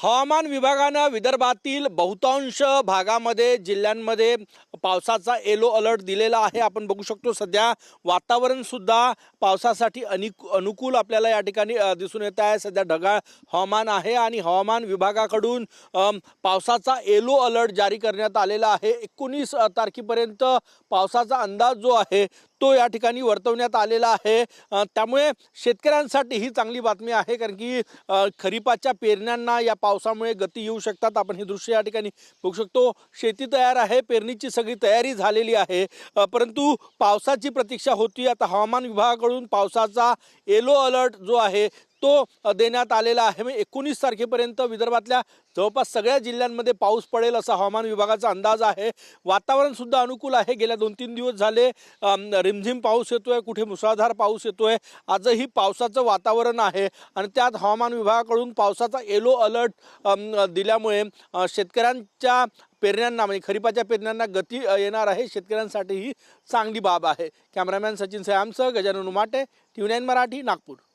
हवामान विभागानं विदर्भातील बहुतांश भागामध्ये जिल्ह्यांमध्ये पावसाचा येलो अलर्ट दिलेला आहे। आपण बघू शकतो सध्या वातावरण सुद्धा पावसासाठी अनुकूल आपल्याला या ठिकाणी दिसून येत आहे। सध्या ढगाळ हवामान आहे आणि हवामान विभागाकडून पावसाचा येलो अलर्ट जारी करण्यात आलेला आहे। 19 तारखेपर्यंत पावसाचा अंदाज जो आहे तो या ठिकाणी वर्तवण्यात आलेला आहे। त्यामुळे शेतकऱ्यांसाठी ही चांगली बातमी आहे, कारण की खरीपाच्या पेरण्यांना या पावसामुळे गती येऊ शकतात। आपण हे दृश्य या ठिकाणी बघू शकतो। शेती तयार आहे, पेरणीची सगळी तयारी झालेली आहे, परंतु पावसाची प्रतीक्षा होती। आता हवामान विभागाकडून पावसाचा येलो अलर्ट जो आहे तो देण्यात आलेला आहे। 19 तारखेपर्यंत विदर्भातल्या जवळपास सगळ्या जिल्ह्यांमध्ये पाऊस पडेल असा हवामान विभागाचा अंदाज आहे। वातावरण सुद्धा अनुकूल आहे। गेल्या 2-3 दिवस झाले रिमझिम पाऊस येतोय, कुठे मुसळधार पाऊस येतोय। आजही पावसाचं वातावरण आहे आणि त्यात हवामान विभागाकडून पावसाचा येलो अलर्ट दिल्यामुळे शेतकऱ्यांच्या पेरण्यांना म्हणजे खरीपाच्या पेरण्यांना गती येणार आहे। शेतकऱ्यांसाठी ही चांगली बाब आहे। कॅमेरामॅन सचिन सयामसह गजानन उमाटे, TV9 मराठी, नागपूर।